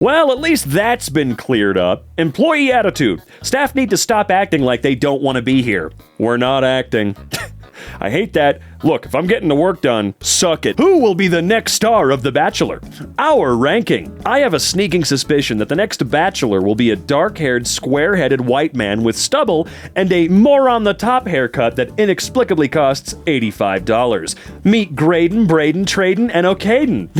Well, at least that's been cleared up. Employee attitude. Staff need to stop acting like they don't want to be here. We're not acting. I hate that. Look, if I'm getting the work done, suck it. Who will be the next star of The Bachelor? Our ranking. I have a sneaking suspicion that the next Bachelor will be a dark-haired, square-headed white man with stubble and a more-on-the-top haircut that inexplicably costs $85. Meet Graydon, Braden, Traden, and O'Caden.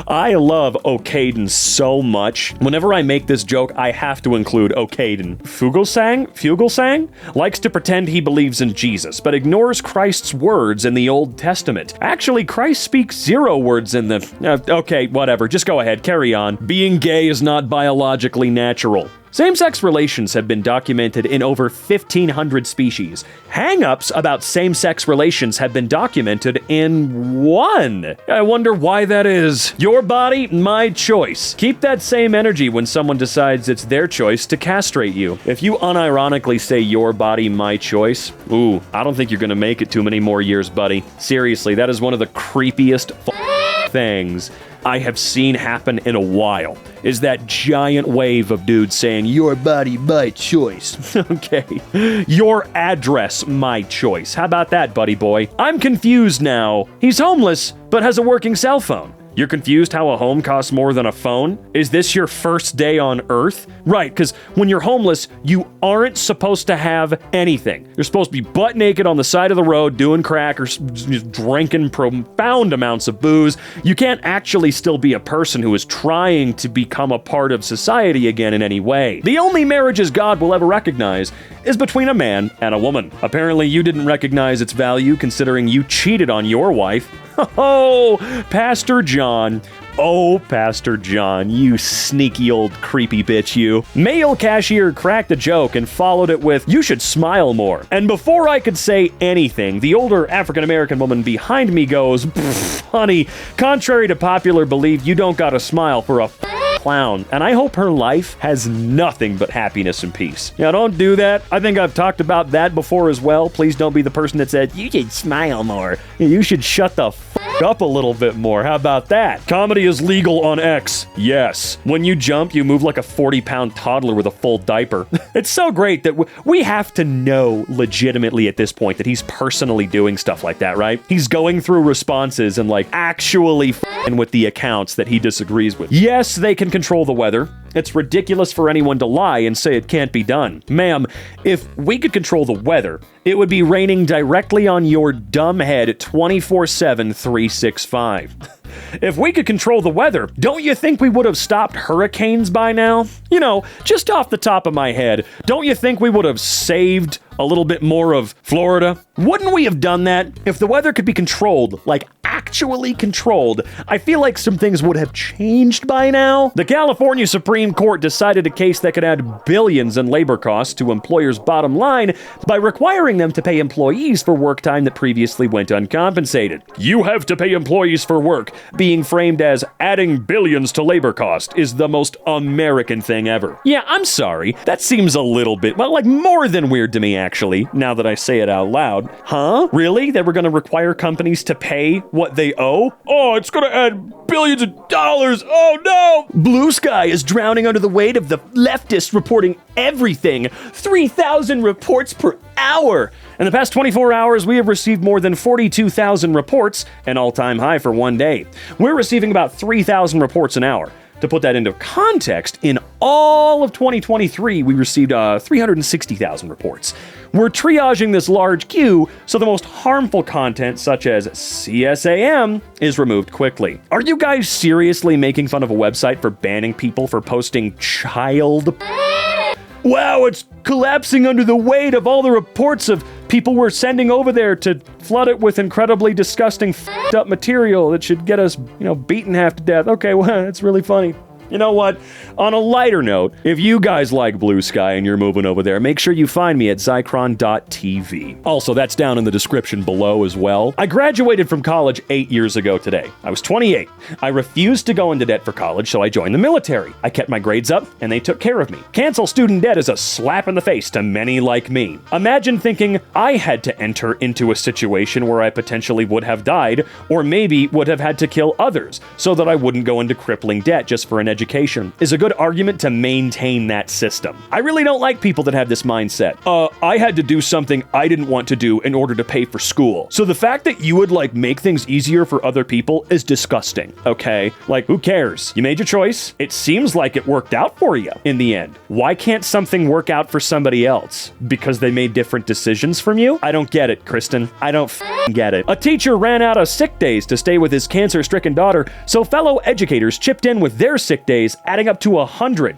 I love O'Caden so much. Whenever I make this joke, I have to include O'Caden. Fugelsang? Likes to pretend he believes in Jesus, but ignores Christ's words in the Old Testament. Actually, Christ speaks 0 words in the... okay, whatever, just go ahead, carry on. Being gay is not biologically natural. Same-sex relations have been documented in over 1,500 species. Hang-ups about same-sex relations have been documented in 1. I wonder why that is. Your body, my choice. Keep that same energy when someone decides it's their choice to castrate you. If you unironically say your body, my choice, ooh, I don't think you're gonna make it too many more years, buddy. Seriously, that is one of the creepiest things I have seen happen in a while, is that giant wave of dudes saying, your body, my choice. Okay. Your address, my choice. How about that, buddy boy? I'm confused now. He's homeless, but has a working cell phone. You're confused how a home costs more than a phone? Is this your first day on Earth? Right, because when you're homeless, you aren't supposed to have anything. You're supposed to be butt naked on the side of the road, doing crack, or just drinking profound amounts of booze. You can't actually still be a person who is trying to become a part of society again in any way. The only marriages God will ever recognize is between a man and a woman. Apparently, you didn't recognize its value considering you cheated on your wife. Oh, Pastor John. Oh, Pastor John, you sneaky old creepy bitch, you. Male cashier cracked a joke and followed it with, you should smile more. And before I could say anything, the older African-American woman behind me goes, honey, contrary to popular belief, you don't gotta smile for a clown. And I hope her life has nothing but happiness and peace. Now, don't do that. I think I've talked about that before as well. Please don't be the person that said, you should smile more. You should shut the up a little bit more. How about that? Comedy is legal on X. Yes. When you jump, you move like a 40-pound toddler with a full diaper. It's so great that we have to know legitimately at this point that he's personally doing stuff like that, right? He's going through responses and like actually with the accounts that he disagrees with. Yes, they can control the weather. It's ridiculous for anyone to lie and say it can't be done. Ma'am, if we could control the weather, it would be raining directly on your dumb head 24/7, 365. If we could control the weather, don't you think we would have stopped hurricanes by now? You know, just off the top of my head, don't you think we would have saved a little bit more of Florida? Wouldn't we have done that? If the weather could be controlled, like actually controlled, I feel like some things would have changed by now. The California Supreme Court decided a case that could add billions in labor costs to employers' bottom line by requiring them to pay employees for work time that previously went uncompensated. You have to pay employees for work, being framed as adding billions to labor cost, is the most American thing ever. Yeah, I'm sorry. That seems a little bit, well, like more than weird to me, actually, now that I say it out loud. Huh? Really? They were going to require companies to pay what they owe? Oh, it's going to add billions of dollars. Oh, no! Blue Sky is drowning under the weight of the leftists reporting everything. 3,000 reports per hour. In the past 24 hours, we have received more than 42,000 reports, an all-time high for one day. We're receiving about 3,000 reports an hour. To put that into context, in all of 2023, we received 360,000 reports. We're triaging this large queue so the most harmful content, such as CSAM, is removed quickly. Are you guys seriously making fun of a website for banning people for posting child? Wow, it's collapsing under the weight of all the reports of people we're sending over there to flood it with incredibly disgusting f***ed up material that should get us, beaten half to death. Okay, well, that's really funny. You know what? On a lighter note, if you guys like Blue Sky and you're moving over there, make sure you find me at zycron.tv. Also, that's down in the description below as well. I graduated from college 8 years ago today. I was 28. I refused to go into debt for college, so I joined the military. I kept my grades up, and they took care of me. Cancel student debt is a slap in the face to many like me. Imagine thinking I had to enter into a situation where I potentially would have died, or maybe would have had to kill others, so that I wouldn't go into crippling debt just for an education, is a good argument to maintain that system. I really don't like people that have this mindset. I had to do something I didn't want to do in order to pay for school. So the fact that you would make things easier for other people is disgusting, okay? Who cares? You made your choice. It seems like it worked out for you in the end. Why can't something work out for somebody else? Because they made different decisions from you? I don't get it, Kristen. I don't get it. A teacher ran out of sick days to stay with his cancer-stricken daughter, so fellow educators chipped in with their sick days, adding up to 100.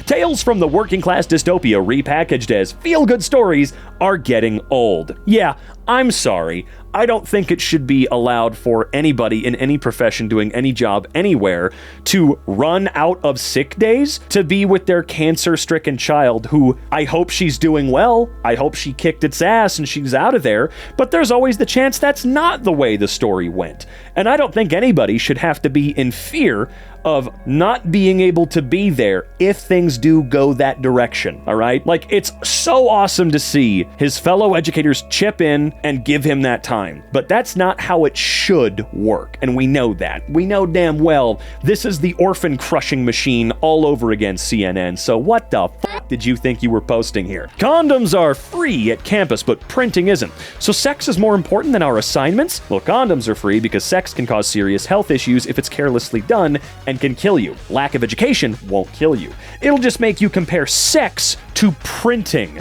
Tales from the working class dystopia repackaged as feel-good stories are getting old. Yeah, I'm sorry. I don't think it should be allowed for anybody in any profession doing any job anywhere to run out of sick days to be with their cancer-stricken child, who I hope she's doing well. I hope she kicked its ass and she's out of there. But there's always the chance that's not the way the story went. And I don't think anybody should have to be in fear of not being able to be there if things do go that direction, all right? It's so awesome to see his fellow educators chip in and give him that time. But that's not how it should work, and we know that. We know damn well this is the orphan crushing machine all over again, CNN, so what the fuck did you think you were posting here? Condoms are free at campus, but printing isn't. So sex is more important than our assignments? Well, condoms are free because sex can cause serious health issues if it's carelessly done and can kill you. Lack of education won't kill you. It'll just make you compare sex to printing.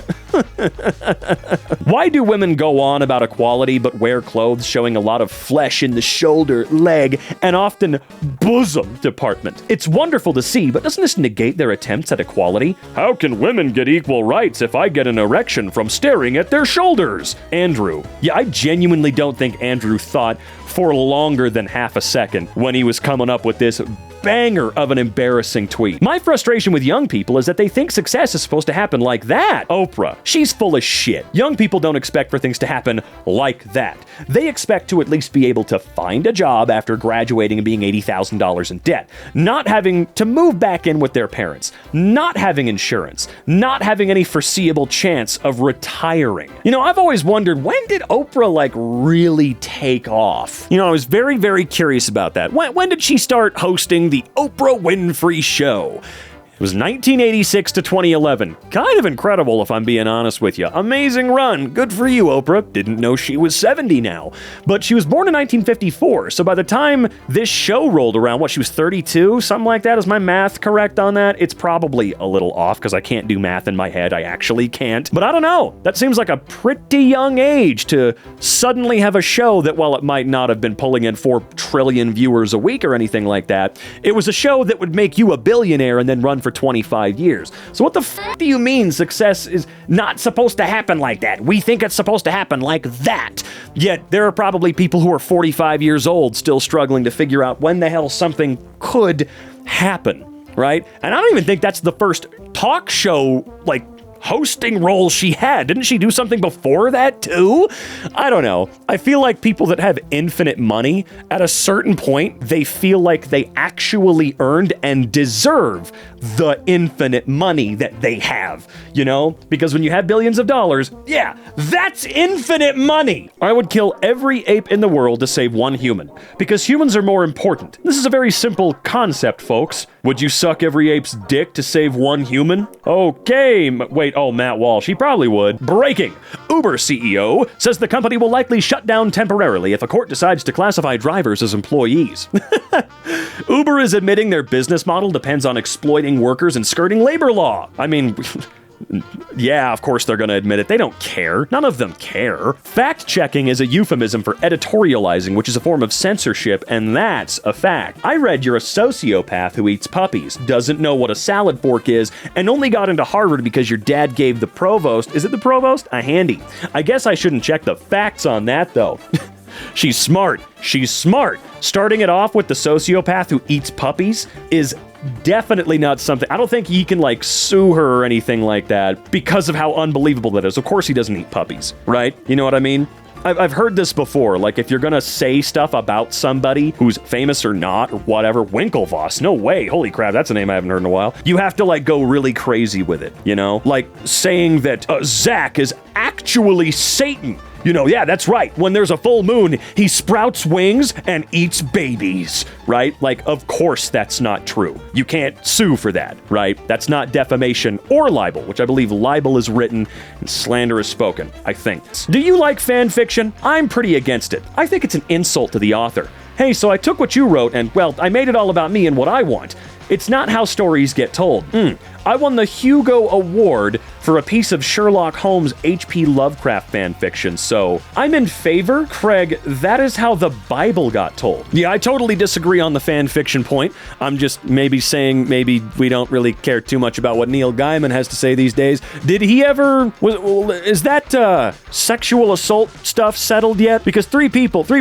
Why do women go on about equality but wear clothes showing a lot of flesh in the shoulder, leg, and often bosom department? It's wonderful to see, but doesn't this negate their attempts at equality? How can women get equal rights if I get an erection from staring at their shoulders? Andrew. Yeah, I genuinely don't think Andrew thought for longer than half a second when he was coming up with this banger of an embarrassing tweet. My frustration with young people is that they think success is supposed to happen like that. Oprah, she's full of shit. Young people don't expect for things to happen like that. They expect to at least be able to find a job after graduating and being $80,000 in debt, not having to move back in with their parents, not having insurance, not having any foreseeable chance of retiring. I've always wondered, when did Oprah really take off? I was very, very curious about that. When did she start hosting the Oprah Winfrey Show? It was 1986 to 2011. Kind of incredible, if I'm being honest with you. Amazing run. Good for you, Oprah. Didn't know she was 70 now. But she was born in 1954, so by the time this show rolled around, she was 32? Something like that. Is my math correct on that? It's probably a little off, because I can't do math in my head. I actually can't. But I don't know. That seems like a pretty young age to suddenly have a show that, while it might not have been pulling in 4 trillion viewers a week or anything like that, it was a show that would make you a billionaire and then run for 25 years. So what the f*** do you mean success is not supposed to happen like that? We think it's supposed to happen like that. Yet there are probably people who are 45 years old still struggling to figure out when the hell something could happen, right? And I don't even think that's the first talk show, hosting role she had. Didn't she do something before that too? I don't know. I feel like people that have infinite money, at a certain point, they feel like they actually earned and deserve the infinite money that they have, Because when you have billions of dollars, yeah, that's infinite money. I would kill every ape in the world to save one human, because humans are more important. This is a very simple concept, folks. Would you suck every ape's dick to save one human? Okay, wait, Matt Walsh, he probably would. Breaking. Uber CEO says the company will likely shut down temporarily if a court decides to classify drivers as employees. Uber is admitting their business model depends on exploiting workers and skirting labor law. I mean, yeah, of course they're going to admit it. They don't care. None of them care. Fact-checking is a euphemism for editorializing, which is a form of censorship, and that's a fact. I read you're a sociopath who eats puppies, doesn't know what a salad fork is, and only got into Harvard because your dad gave the provost, is it the provost? A handy. I guess I shouldn't check the facts on that, though. She's smart. She's smart. Starting it off with the sociopath who eats puppies is definitely not something. I don't think he can like sue her or anything like that because of how unbelievable that is. Of course he doesn't eat puppies, right? You know what I mean? I've heard this before, like if you're gonna say stuff about somebody who's famous or not, or whatever, Winklevoss, no way, holy crap, that's a name I haven't heard in a while. You have to like go really crazy with it, you know? Like saying that Zach is actually Satan. You know, yeah, that's right. When there's a full moon, he sprouts wings and eats babies, right? Like, of course that's not true. You can't sue for that, right? That's not defamation or libel, which I believe libel is written and slander is spoken, I think. Do you like fan fiction? I'm pretty against it. I think it's an insult to the author. Hey, so I took what you wrote and, well, I made it all about me and what I want. It's not how stories get told. I won the Hugo Award for a piece of Sherlock Holmes H.P. Lovecraft fan fiction, so I'm in favor. Craig, that is how the Bible got told. Yeah, I totally disagree on the fan fiction point. I'm just maybe saying maybe we don't really care too much about what Neil Gaiman has to say these days. Did he ever... is that sexual assault stuff settled yet? Because three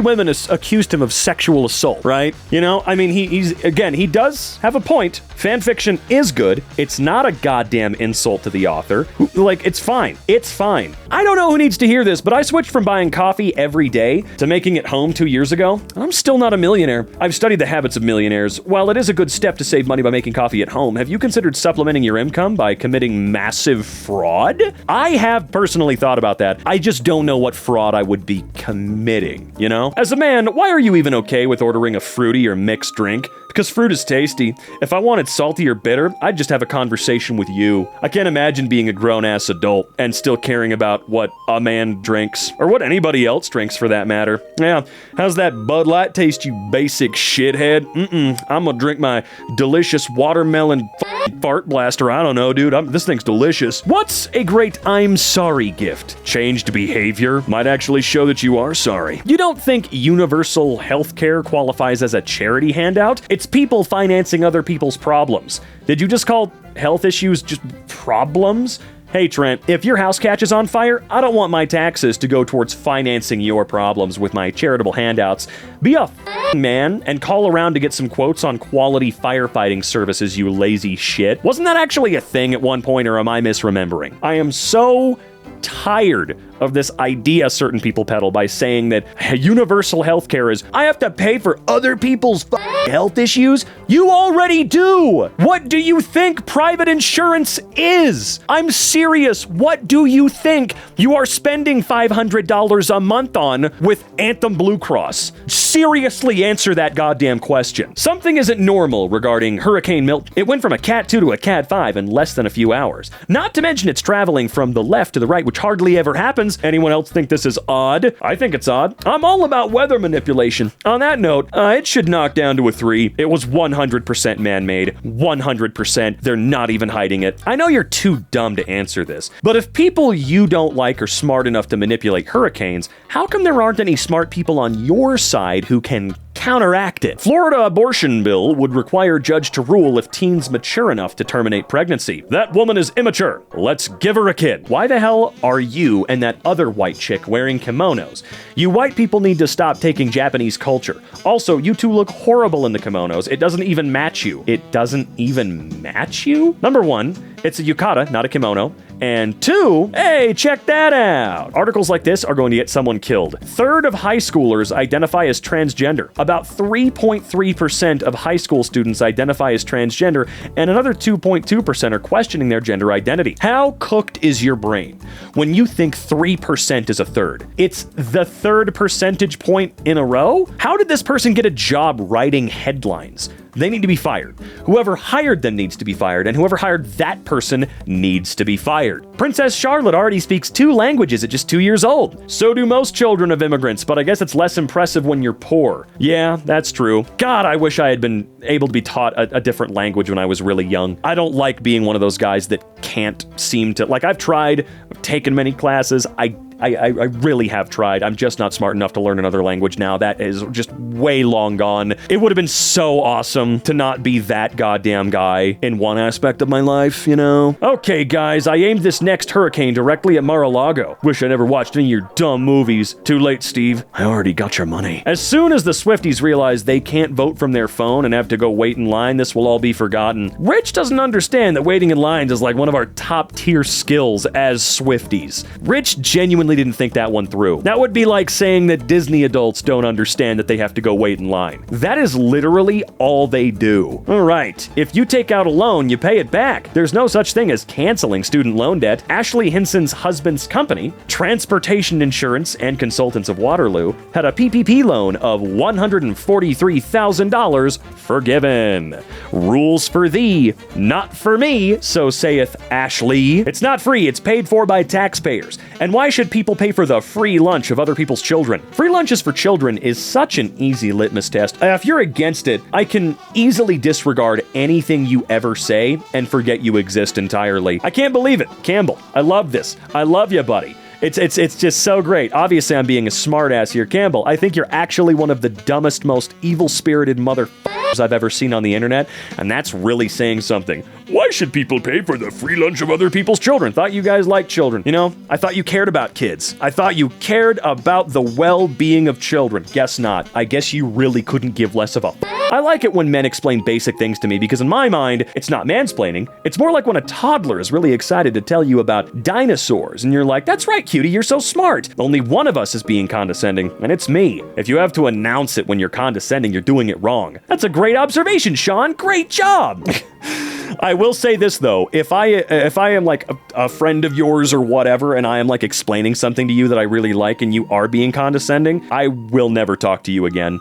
women accused him of sexual assault, right? You know, I mean, he does have a point. Fan fiction is good. It's not a goddamn insult to the author. Like, it's fine. It's fine. I don't know who needs to hear this, but I switched from buying coffee every day to making it home 2 years ago. I'm still not a millionaire. I've studied the habits of millionaires. While it is a good step to save money by making coffee at home, have you considered supplementing your income by committing massive fraud? I have personally thought about that. I just don't know what fraud I would be committing, you know? As a man, why are you even okay with ordering a fruity or mixed drink? Because fruit is tasty. If I wanted salty or bitter, I'd just have a conversation with you. I can't imagine being a grown-ass adult and still caring about what a man drinks, or what anybody else drinks for that matter. Yeah, how's that Bud Light taste, you basic shithead? I'm gonna drink my delicious watermelon fart blaster. I don't know, dude. This thing's delicious. What's a great I'm sorry gift? Changed behavior might actually show that you are sorry. You don't think universal healthcare qualifies as a charity handout? It's people financing other people's problems. Did you just call health issues just problems? Hey Trent, if your house catches on fire, I don't want my taxes to go towards financing your problems with my charitable handouts. Be a man and call around to get some quotes on quality firefighting services, you lazy shit. Wasn't that actually a thing at one point, or am I misremembering? I am so tired of this idea certain people peddle by saying that universal healthcare is, I have to pay for other people's health issues? You already do! What do you think private insurance is? I'm serious. What do you think you are spending $500 a month on with Anthem Blue Cross? Seriously answer that goddamn question. Something isn't normal regarding Hurricane Milton. It went from a Cat 2 to a Cat 5 in less than a few hours. Not to mention it's traveling from the left to the right, which hardly ever happens. Anyone else think this is odd? I think it's odd. I'm all about weather manipulation. On that note, it should knock down to a 3. It was 100% man-made. 100%. They're not even hiding it. I know you're too dumb to answer this, but if people you don't like are smart enough to manipulate hurricanes, how come there aren't any smart people on your side who can counteract it? Florida abortion bill would require judge to rule if teens mature enough to terminate pregnancy. That woman is immature. Let's give her a kid. Why the hell are you and that other white chick wearing kimonos? You white people need to stop taking Japanese culture. Also, you two look horrible in the kimonos. It doesn't even match you. It doesn't even match you? Number 1, it's a yukata, not a kimono. And 2, hey, check that out. Articles like this are going to get someone killed. 1/3 of high schoolers identify as transgender. About 3.3% of high school students identify as transgender, and another 2.2% are questioning their gender identity. How cooked is your brain when you think 3% is a third? It's the 3rd percentage point in a row? How did this person get a job writing headlines? They need to be fired. Whoever hired them needs to be fired, and whoever hired that person needs to be fired. Princess Charlotte already speaks 2 languages at just 2 years old. So do most children of immigrants, but I guess it's less impressive when you're poor. Yeah, that's true. God, I wish I had been able to be taught a different language when I was really young. I don't like being one of those guys that can't seem to... Like, I've tried, I've taken many classes, I really have tried. I'm just not smart enough to learn another language now. That is just way long gone. It would have been so awesome to not be that goddamn guy in one aspect of my life, you know? Okay, guys, I aimed this next hurricane directly at Mar-a-Lago. Wish I never watched any of your dumb movies. Too late, Steve. I already got your money. As soon as the Swifties realize they can't vote from their phone and have to go wait in line, this will all be forgotten. Rich doesn't understand that waiting in lines is like one of our top tier skills as Swifties. Rich genuinely didn't think that one through. That would be like saying that Disney adults don't understand that they have to go wait in line. That is literally all they do. Alright, if you take out a loan, you pay it back. There's no such thing as canceling student loan debt. Ashley Hinson's husband's company, Transportation Insurance and Consultants of Waterloo, had a PPP loan of $143,000 forgiven. Rules for thee, not for me, so saith Ashley. It's not free, it's paid for by taxpayers. And why should people pay for the free lunch of other people's children? Free lunches for children is such an easy litmus test. If you're against it, I can easily disregard anything you ever say and forget you exist entirely. I can't believe it. Campbell, I love this. I love you, buddy. It's just so great. Obviously, I'm being a smartass here. Campbell, I think you're actually one of the dumbest, most evil-spirited motherfuckers I've ever seen on the internet, and that's really saying something. Why should people pay for the free lunch of other people's children? Thought you guys liked children. You know, I thought you cared about kids. I thought you cared about the well-being of children. Guess not. I guess you really couldn't give less of a I like it when men explain basic things to me because in my mind, it's not mansplaining. It's more like when a toddler is really excited to tell you about dinosaurs and you're like, that's right, cutie, you're so smart. Only one of us is being condescending, and it's me. If you have to announce it when you're condescending, you're doing it wrong. That's a great observation, Sean. Great job. I will say this though, if I am like a friend of yours or whatever, and I am like explaining something to you that I really like and you are being condescending, I will never talk to you again.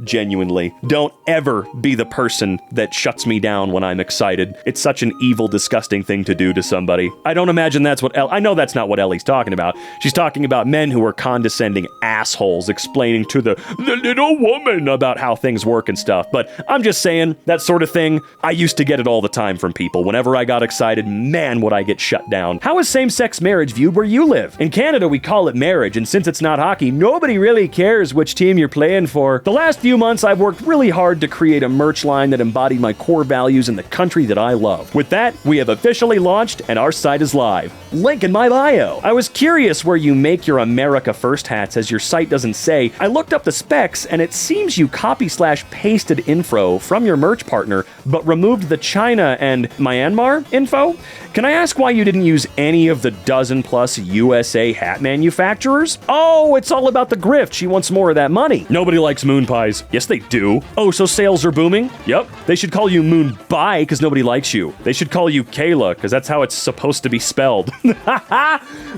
Genuinely. Don't ever be the person that shuts me down when I'm excited. It's such an evil, disgusting thing to do to somebody. I don't imagine that's what I know that's not what Ellie's talking about. She's talking about men who are condescending assholes explaining to the little woman about how things work and stuff. But I'm just saying, that sort of thing, I used to get it all the time from people. Whenever I got excited, man, would I get shut down. How is same-sex marriage viewed where you live? In Canada, we call it marriage, and since it's not hockey, nobody really cares which team you're playing for. The last few months, I've worked really hard to create a merch line that embodied my core values in the country that I love. With that, we have officially launched, and our site is live. Link in my bio. I was curious where you make your America First hats, as your site doesn't say. I looked up the specs, and it seems you copy/pasted info from your merch partner, but removed the China and Myanmar info? Can I ask why you didn't use any of the dozen-plus USA hat manufacturers? Oh, it's all about the grift. She wants more of that money. Nobody likes moon pies. Yes, they do. Oh, so sales are booming? Yep. They should call you Moon Pie because nobody likes you. They should call you Kayla because that's how it's supposed to be spelled.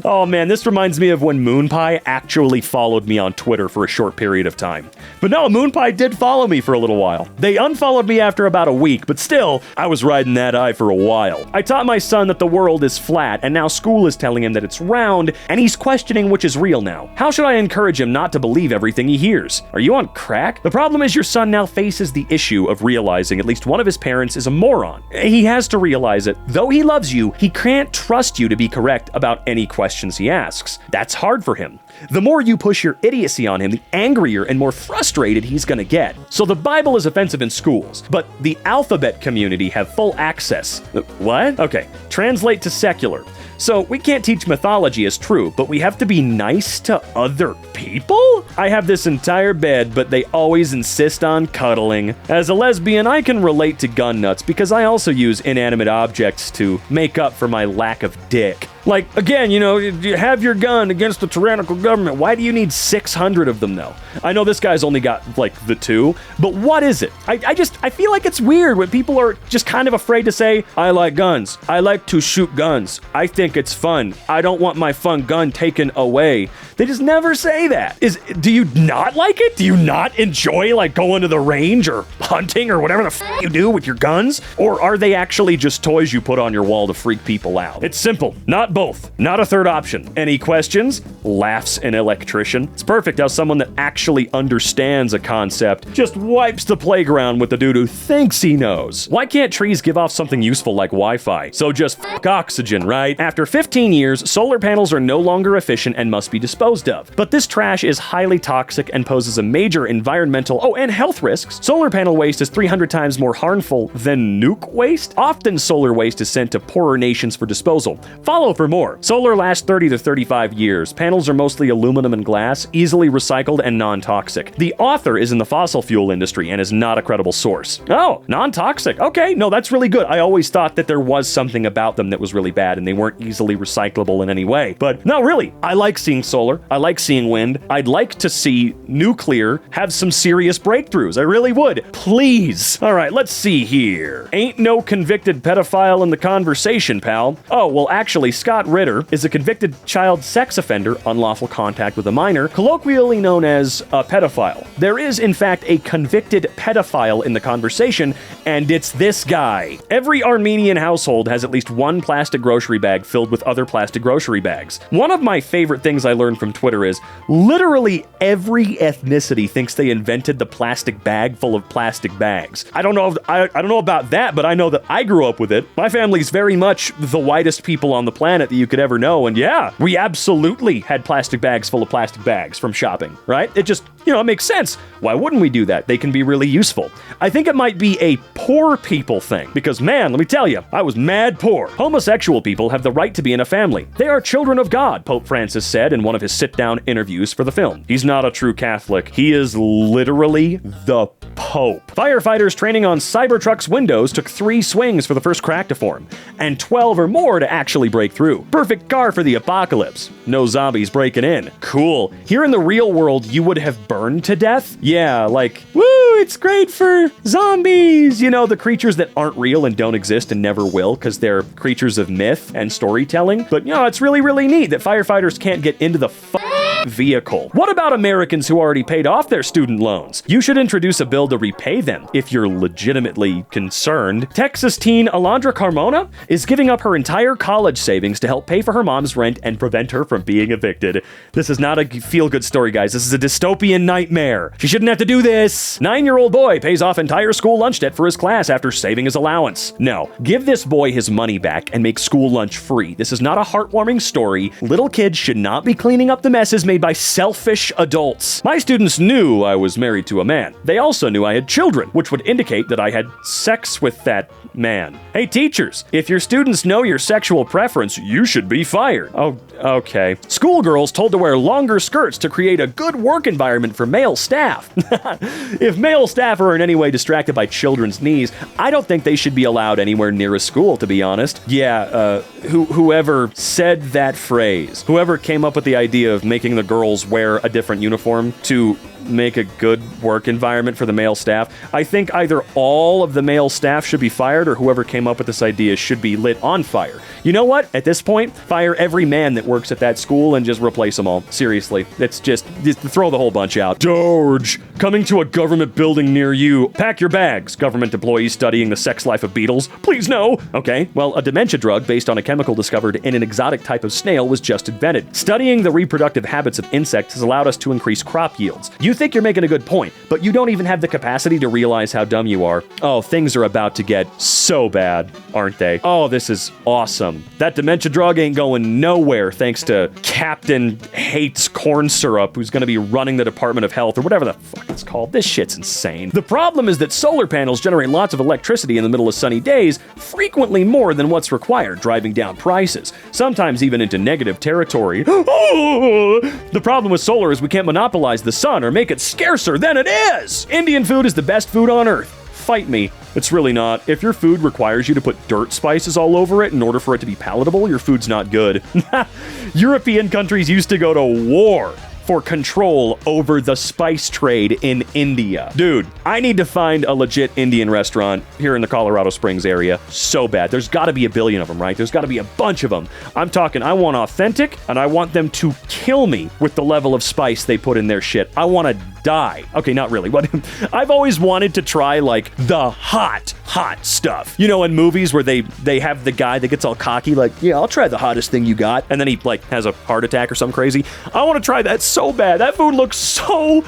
Oh man, this reminds me of when Moon Pie actually followed me on Twitter for a short period of time. But no, Moon Pie did follow me for a little while. They unfollowed me after about a week, but still, I was riding that eye for a while. I taught my son that the world is flat, and now school is telling him that it's round, and he's questioning which is real now. How should I encourage him not to believe everything he hears? Are you on crack? The problem is your son now faces the issue of realizing at least one of his parents is a moron. He has to realize it. Though he loves you, he can't trust you to be correct about any questions he asks. That's hard for him. The more you push your idiocy on him, the angrier and more frustrated he's gonna get. So the Bible is offensive in schools, but the alphabet community have full access. What? Okay, translate to secular. So we can't teach mythology as true, but we have to be nice to other people? I have this entire bed, but they always insist on cuddling. As a lesbian, I can relate to gun nuts because I also use inanimate objects to make up for my lack of dick. Like, again, you know, you have your gun against the tyrannical government. Why do you need 600 of them, though? I know this guy's only got, like, the 2, but what is it? I feel like it's weird when people are just kind of afraid to say, I like guns. I like to shoot guns. I think it's fun. I don't want my fun gun taken away. They just never say that. Do you not like it? Do you not enjoy, like, going to the range or hunting or whatever the f*** you do with your guns? Or are they actually just toys you put on your wall to freak people out? It's simple. Not both. Not a third option. Any questions? Laughs an electrician. It's perfect how someone that actually understands a concept just wipes the playground with the dude who thinks he knows. Why can't trees give off something useful like Wi-Fi? So just f*** oxygen, right? After 15 years, solar panels are no longer efficient and must be disposed of. But this trash is highly toxic and poses a major environmental, and health risks. Solar panel waste is 300 times more harmful than nuke waste. Often solar waste is sent to poorer nations for disposal. Follow for more. Solar lasts 30 to 35 years. Panels are mostly aluminum and glass, easily recycled and non-toxic. The author is in the fossil fuel industry and is not a credible source. Oh, non-toxic. Okay, no, that's really good. I always thought that there was something about them that was really bad and they weren't easily recyclable in any way. But no, really, I like seeing solar. I like seeing wind. I'd like to see nuclear have some serious breakthroughs. I really would. Please. All right, let's see here. Ain't no convicted pedophile in the conversation, pal. Oh, well, actually, Scott Ritter is a convicted child sex offender, unlawful contact with a minor, colloquially known as a pedophile. There is, in fact, a convicted pedophile in the conversation, and it's this guy. Every Armenian household has at least one plastic grocery bag filled with other plastic grocery bags. One of my favorite things I learned from Twitter is literally every ethnicity thinks they invented the plastic bag full of plastic bags. I don't know about that, but I know that I grew up with it. My family's very much the whitest people on the planet that you could ever know, and yeah, we absolutely had plastic bags full of plastic bags from shopping, right? It just, it makes sense. Why wouldn't we do that? They can be really useful. I think it might be a poor people thing, because man, let me tell you, I was mad poor. Homosexual people have the right to be in a family. They are children of God, Pope Francis said in one of his sit-down interviews for the film. He's not a true Catholic. He is literally the Pope. Firefighters training on Cybertruck's windows took 3 swings for the first crack to form, and 12 or more to actually break through. Perfect car for the apocalypse. No zombies breaking in. Cool. Here in the real world, you would have burned to death? Yeah, like, woo, it's great for zombies! The creatures that aren't real and don't exist and never will because they're creatures of myth and storytelling. But, it's really, really neat that firefighters can't get into the vehicle. What about Americans who already paid off their student loans? You should introduce a bill to repay them if you're legitimately concerned. Texas teen Alondra Carmona is giving up her entire college savings to help pay for her mom's rent and prevent her from being evicted. This is not a feel-good story, guys. This is a dystopian nightmare. She shouldn't have to do this. 9-year-old boy pays off entire school lunch debt for his class after saving his allowance. No, give this boy his money back and make school lunch free. This is not a heartwarming story. Little kids should not be cleaning up the messes made by selfish adults. My students knew I was married to a man. They also knew I had children, which would indicate that I had sex with that man. Hey teachers, if your students know your sexual preference, you should be fired. Oh, okay. Schoolgirls told to wear longer skirts to create a good work environment for male staff. If male staff are in any way distracted by children's needs, I don't think they should be allowed anywhere near a school, to be honest. Yeah, whoever said that phrase, whoever came up with the idea of making the girls wear a different uniform to make a good work environment for the male staff, I think either all of the male staff should be fired or whoever came up with this idea should be lit on fire. You know what? At this point, fire every man that works at that school and just replace them all. Seriously. It's just throw the whole bunch out. George, coming to a government building near you. Pack your bags. Government employees studying the sex life of beetles. Please no. Okay, well, a dementia drug based on a chemical discovered in an exotic type of snail was just invented. Studying the reproductive habits of insects has allowed us to increase crop yields. You think you're making a good point, but you don't even have the capacity to realize how dumb you are. Oh, things are about to get so bad, aren't they? Oh, this is awesome. That dementia drug ain't going nowhere thanks to Captain Hates Corn Syrup, who's going to be running the Department of Health or whatever the fuck it's called. This shit's insane. The problem is that solar panels generate lots of electricity in the middle of sunny days, frequently more than what's required, driving down prices, sometimes even into negative territory. The problem with solar is we can't monopolize the sun or make it scarcer than it is. Indian food is the best food on earth. Fight me. It's really not. If your food requires you to put dirt spices all over it in order for it to be palatable, your food's not good. European countries used to go to war for control over the spice trade in India. Dude, I need to find a legit Indian restaurant here in the Colorado Springs area so bad. There's got to be a billion of them, right? There's got to be a bunch of them. I'm talking, I want authentic, and I want them to kill me with the level of spice they put in their shit. I want to die. Okay, not really, but I've always wanted to try, like, the hot stuff. You know, in movies where they have the guy that gets all cocky, like, yeah, I'll try the hottest thing you got, and then he, like, has a heart attack or something crazy. I want to try that so bad. That food looks so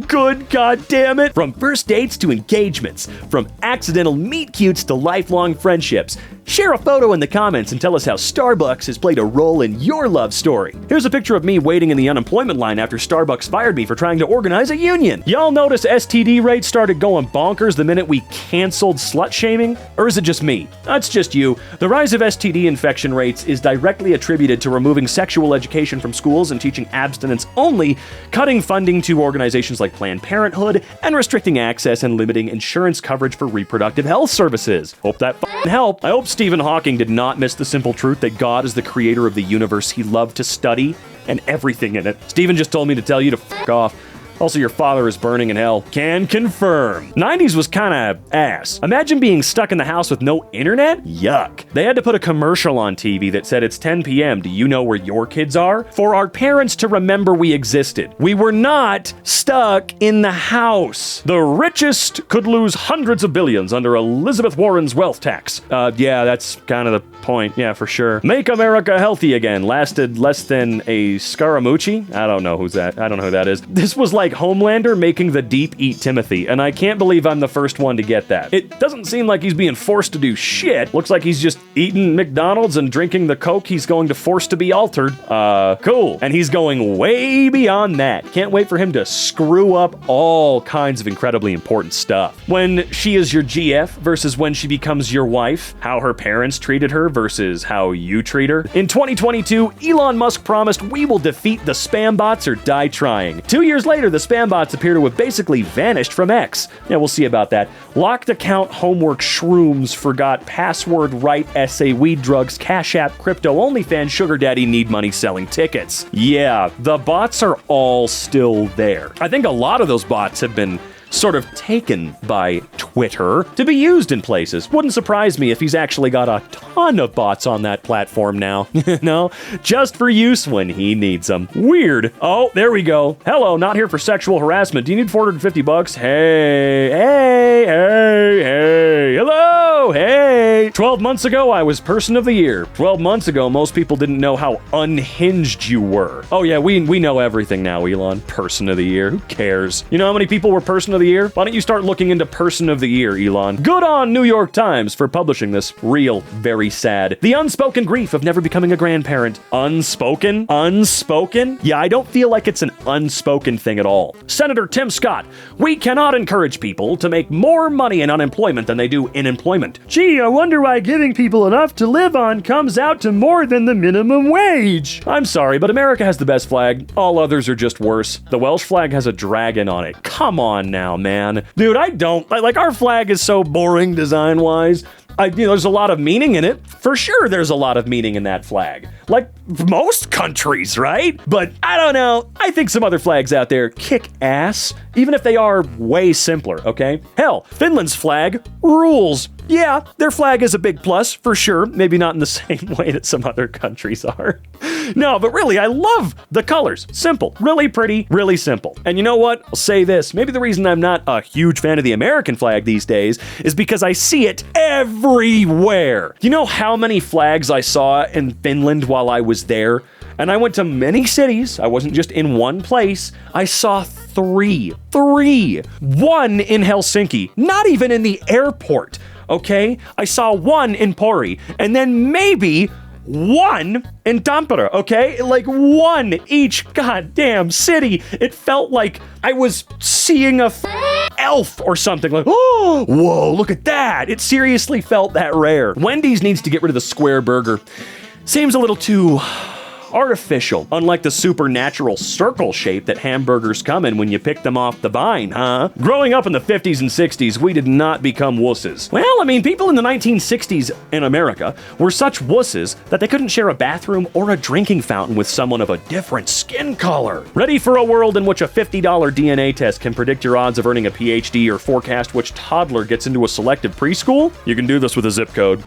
good, god damn it. From first dates to engagements, from accidental meet cutes to lifelong friendships. Share a photo in the comments and tell us how Starbucks has played a role in your love story. Here's a picture of me waiting in the unemployment line after Starbucks fired me for trying to organize a union. Y'all notice STD rates started going bonkers the minute we canceled slut shaming? Or is it just me? That's just you. The rise of STD infection rates is directly attributed to removing sexual education from schools and teaching abstinence only, cutting funding to organizations like Planned Parenthood, and restricting access and limiting insurance coverage for reproductive health services. Hope that helped. I hope Stephen Hawking did not miss the simple truth that God is the creator of the universe he loved to study and everything in it. Stephen just told me to tell you to f*** off. Also, your father is burning in hell. Can confirm. 90s was kinda ass. Imagine being stuck in the house with no internet? Yuck. They had to put a commercial on TV that said it's 10 p.m. Do you know where your kids are? For our parents to remember we existed. We were not stuck in the house. The richest could lose hundreds of billions under Elizabeth Warren's wealth tax. Yeah, that's kind of the point. Yeah, for sure. Make America healthy again. Lasted less than a Scaramucci? I don't know who's that. I don't know who that is. This was like Homelander making the Deep eat Timothy, and I can't believe I'm the first one to get that. It doesn't seem like he's being forced to do shit. Looks like he's just eating McDonald's and drinking the Coke he's going to force to be altered. Cool. And he's going way beyond that. Can't wait for him to screw up all kinds of incredibly important stuff. When she is your GF versus when she becomes your wife, how her parents treated her versus how you treat her. In 2022, Elon Musk promised we will defeat the spam bots or die trying. 2 years later, the spam bots appear to have basically vanished from X. Yeah, we'll see about that. Locked account, homework, shrooms, forgot password, right essay, weed, drugs, Cash App, crypto, OnlyFans, sugar daddy, need money, selling tickets. Yeah, the bots are all still there. I think a lot of those bots have been sort of taken by Twitter to be used in places. Wouldn't surprise me if he's actually got a ton of bots on that platform now. No, just for use when he needs them. Weird. Oh, there we go. Hello, not here for sexual harassment. Do you need $450? Hey. Hello, hey. 12 months ago, I was person of the year. 12 months ago, most people didn't know how unhinged you were. Oh yeah, we know everything now, Elon. Person of the year. Who cares? You know how many people were person of the year? Why don't you start looking into person of the year, Elon? Good on New York Times for publishing this. Real, very sad. The unspoken grief of never becoming a grandparent. Unspoken? Unspoken? Yeah, I don't feel like it's an unspoken thing at all. Senator Tim Scott, we cannot encourage people to make more money in unemployment than they do in employment. Gee, I wonder why giving people enough to live on comes out to more than the minimum wage. I'm sorry, but America has the best flag. All others are just worse. The Welsh flag has a dragon on it. Come on now, man. Dude, like, our flag is so boring design-wise. There's a lot of meaning in it. For sure, there's a lot of meaning in that flag. Like most countries, right? But I don't know. I think some other flags out there kick ass, even if they are way simpler, okay? Hell, Finland's flag rules. Yeah, their flag is a big plus, for sure. Maybe not in the same way that some other countries are. No, but really, I love the colors. Simple. Really pretty, really simple. And you know what? I'll say this. Maybe the reason I'm not a huge fan of the American flag these days is because I see it everywhere. You know how many flags I saw in Finland while I was there? And I went to many cities. I wasn't just in one place. I saw three. One in Helsinki. Not even in the airport. Okay? I saw one in Pori. And then maybe one in Tampere, okay? Like one each goddamn city. It felt like I was seeing a elf or something. Like, oh, whoa, look at that. It seriously felt that rare. Wendy's needs to get rid of the square burger. Seems a little too Artificial, unlike the supernatural circle shape that hamburgers come in when you pick them off the vine, huh? Growing up in the 50s and 60s, we did not become wusses. Well, I mean, people in the 1960s in America were such wusses that they couldn't share a bathroom or a drinking fountain with someone of a different skin color. Ready for a world in which a $50 DNA test can predict your odds of earning a PhD or forecast which toddler gets into a selective preschool? You can do this with a zip code.